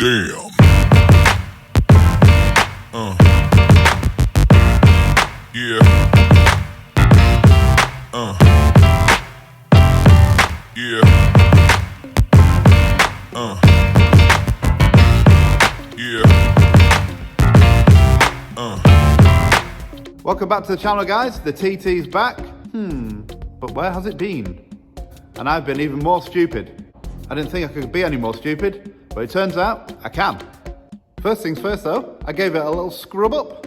Damn. Yeah. Yeah. Yeah. Welcome back to the channel, guys. The TT's back. But where has it been? And I've been even more stupid. I didn't think I could be any more stupid, but it turns out I can. First things first though, I gave it a little scrub up.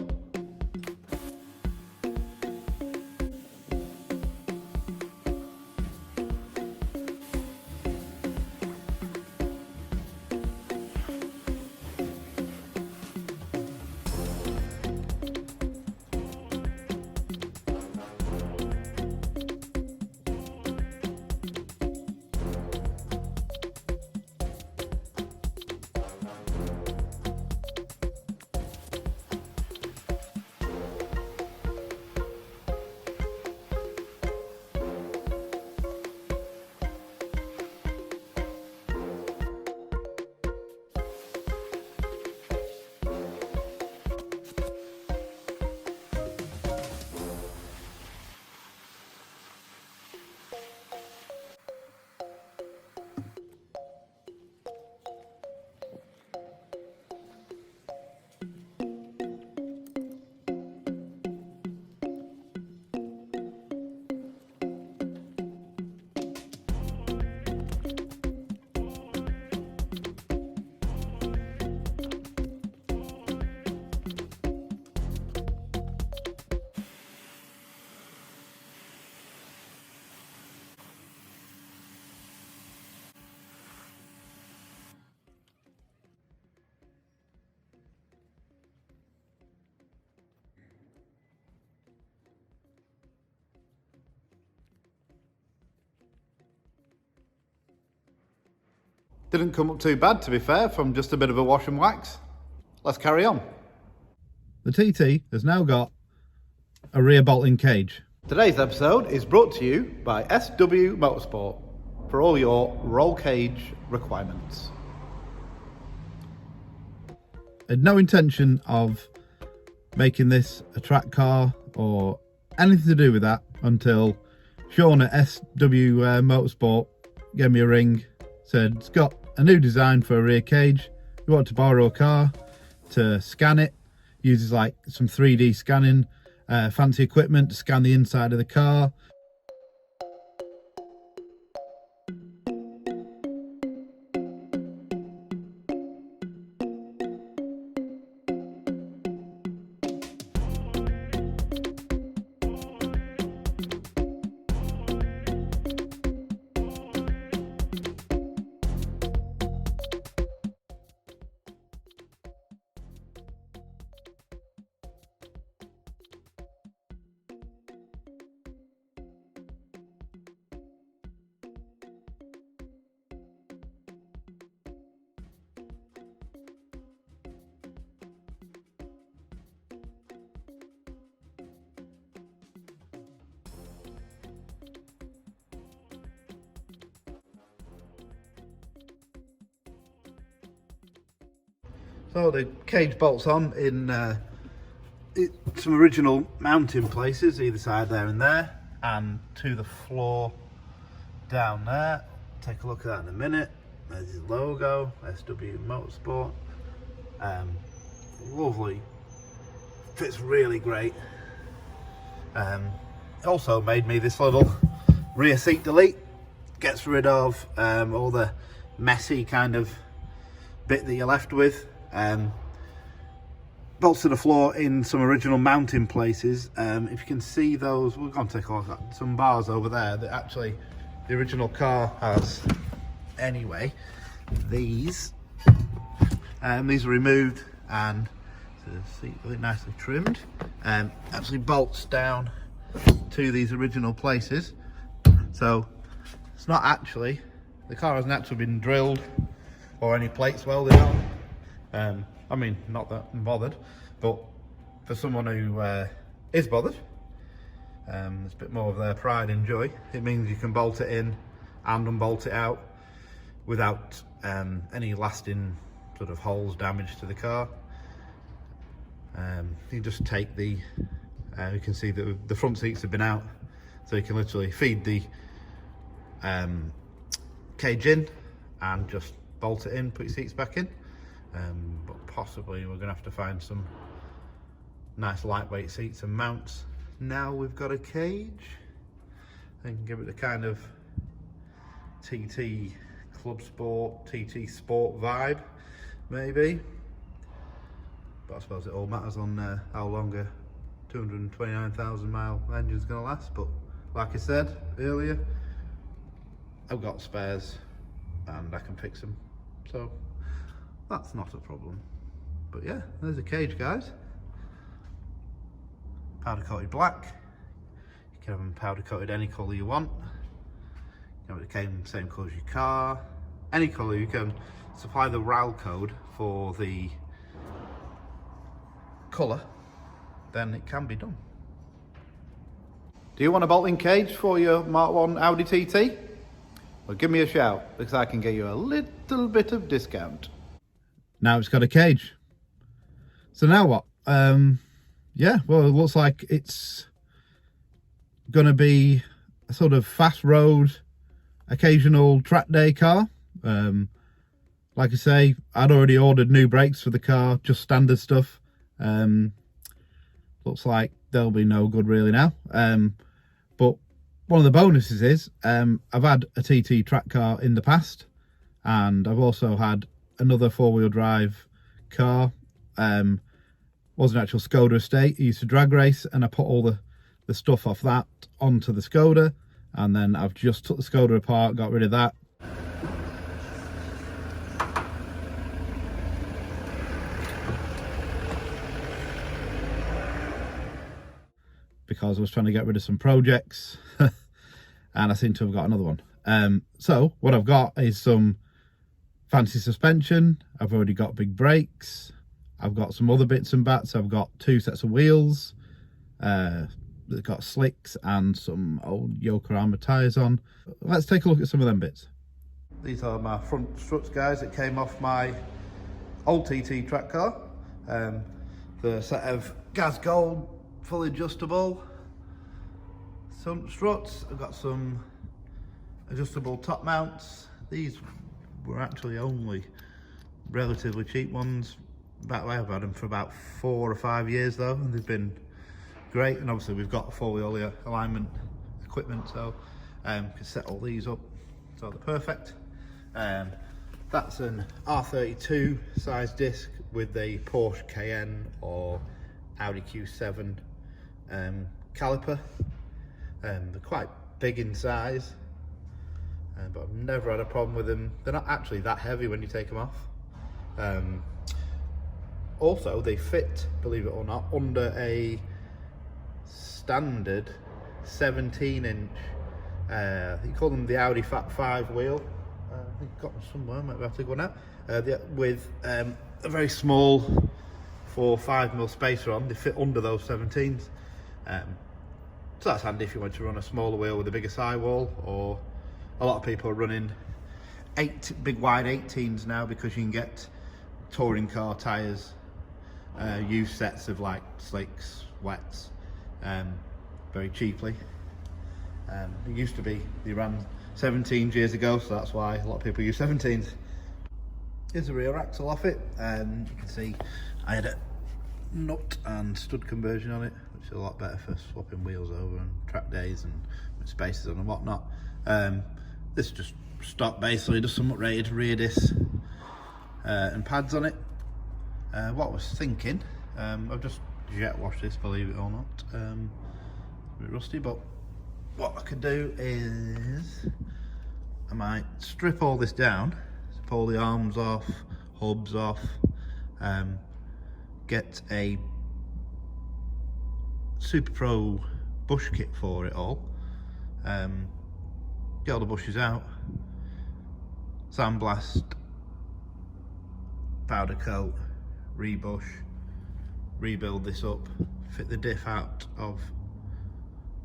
Didn't come up too bad, to be fair, from just a bit of a wash and wax. Let's carry on. The TT has now got a rear bolting cage. Today's episode is brought to you by SW Motorsport for all your roll cage requirements. I had no intention of making this a track car or anything to do with that until Sean at SW Motorsport gave me a ring, said it's got a new design for a rear cage. You want to borrow a car to scan it. Uses like some 3D scanning, fancy equipment to scan the inside of the car. So the cage bolts on in some original mounting places, either side there and there, and to the floor down there. Take a look at that in a minute. There's his logo, SW Motorsport. Lovely, fits really great. Also made me this little rear seat delete. Gets rid of all the messy kind of bit that you're left with. Bolts to the floor in some original mounting places. If you can see those, we're going to take a look at some bars over there that actually the original car has anyway. These are removed and the seat really nicely trimmed. Actually bolts down to these original places. So it's not actually, the car hasn't actually been drilled or any plates welded on. I mean, not that I'm bothered, but for someone who is bothered, there's a bit more of their pride and joy. It means you can bolt it in and unbolt it out without any lasting sort of holes, damage to the car. You just take the, you can see that the front seats have been out, so you can literally feed the cage in and just bolt it in, put your seats back in. But possibly we're going to have to find some nice lightweight seats and mounts. Now we've got a cage, and give it the kind of TT Club Sport, TT Sport vibe, maybe. But I suppose it all matters on how long a 229,000 mile engine's going to last. But like I said earlier, I've got spares and I can fix them, so that's not a problem. But yeah, there's a cage, guys. Powder coated black. You can have them powder coated any colour you want. You know, it came same colour as your car. Any colour. You can supply the RAL code for the colour, then it can be done. Do you want a bolting cage for your Mark 1 Audi TT? Well, give me a shout, because I can get you a little bit of discount. Now it's got a cage. So now what? Yeah, well, it looks like it's going to be a sort of fast road, occasional track day car. Like I say, I'd already ordered new brakes for the car, just standard stuff. Looks like they'll be no good really now. But one of the bonuses is I've had a TT track car in the past, and I've also had another four-wheel drive car. Was an actual Skoda estate. I used to drag race, and I put all the stuff off that onto the Skoda, and then I've just took the Skoda apart, got rid of that. Because I was trying to get rid of some projects and I seem to have got another one. So what I've got is some fancy suspension. I've already got big brakes. I've got some other bits and bats. I've got 2 sets of wheels. They've got slicks and some old Yokohama tyres on. Let's take a look at some of them bits. These are my front struts, guys. It came off my old TT track car. The set of gas gold, fully adjustable some struts. I've got some adjustable top mounts. These were actually only relatively cheap ones. I've had them for about 4 or 5 years though, and they've been great. And obviously we've got full alignment equipment, so can set all these up so they're perfect. That's an R32 size disc with a Porsche Cayenne or Audi Q7 caliper. They're quite big in size, but I've never had a problem with them. They're not actually that heavy when you take them off. Also, they fit, believe it or not, under a standard 17-inch, you call them the Audi Fat 5 wheel. I think I've got them somewhere, might have to go now. With a very small 4 or 5mm spacer on. They fit under those 17s. So that's handy if you want to run a smaller wheel with a bigger sidewall, or a lot of people are running big wide 18s now because you can get touring car tyres, used sets of like slicks, wets, very cheaply. It used to be they ran 17s years ago, so that's why a lot of people use 17s. Here's the rear axle off it, and you can see I had a nut and stud conversion on it, which is a lot better for swapping wheels over and track days and with spacers on and whatnot. This is just stock basically, just some rated rear discs and pads on it. What I was thinking, I've just jet washed this, believe it or not. A bit rusty, but what I could do is I might strip all this down, pull the arms off, hubs off, get a Super Pro bush kit for it all, get all the bushes out, sandblast, powder coat, rebush, rebuild this up, fit the diff out of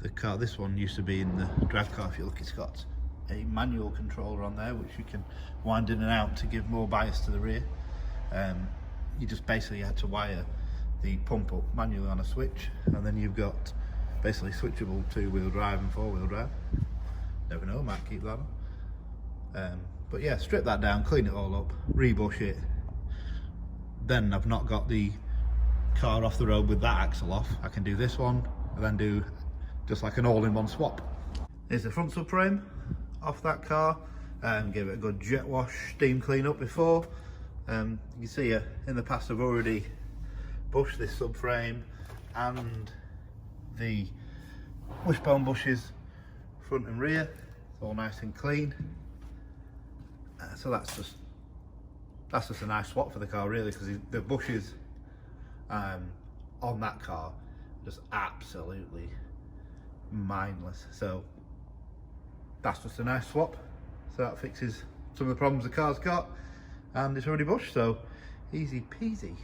the car. This one used to be in the drag car. If you look, it's got a manual controller on there which you can wind in and out to give more bias to the rear. You just basically had to wire the pump up manually on a switch, and then you've got basically switchable 2-wheel drive and 4-wheel drive. Never know, might keep that on. But yeah, strip that down, clean it all up, rebush it. Then I've not got the car off the road with that axle off. I can do this one and then do just like an all-in-one swap. Here's the front subframe off that car, and give it a good jet wash, steam clean up before. You can see in the past I've already bushed this subframe and the wishbone bushes front and rear. It's all nice and clean. So that's just a nice swap for the car really, because the bushes on that car are just absolutely mindless. So that's just a nice swap. So that fixes some of the problems the car's got, and it's already bushed, so easy peasy.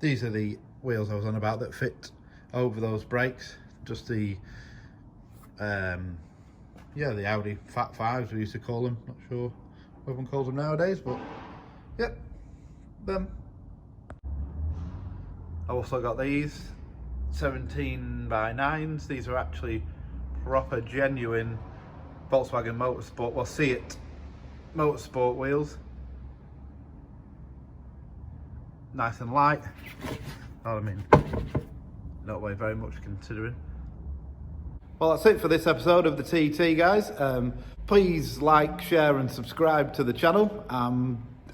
These are the wheels I was on about that fit over those brakes. Just the yeah, the Audi Fat Fives we used to call them. Not sure what everyone calls them nowadays, but yep, them. I also got these 17x9s. These are actually proper genuine Volkswagen Motorsport, well, see it Motorsport wheels. Nice and light. I mean, not weigh very much considering. Well, that's it for this episode of the TT, guys. Please like, share and subscribe to the channel.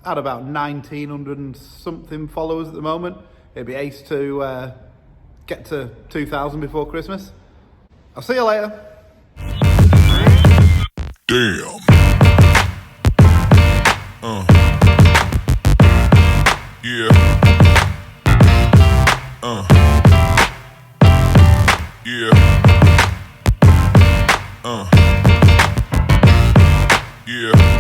At about 1,900 and something followers at the moment. It'd be ace to get to 2,000 before Christmas. I'll see you later. Damn. Yeah. Yeah. Yeah.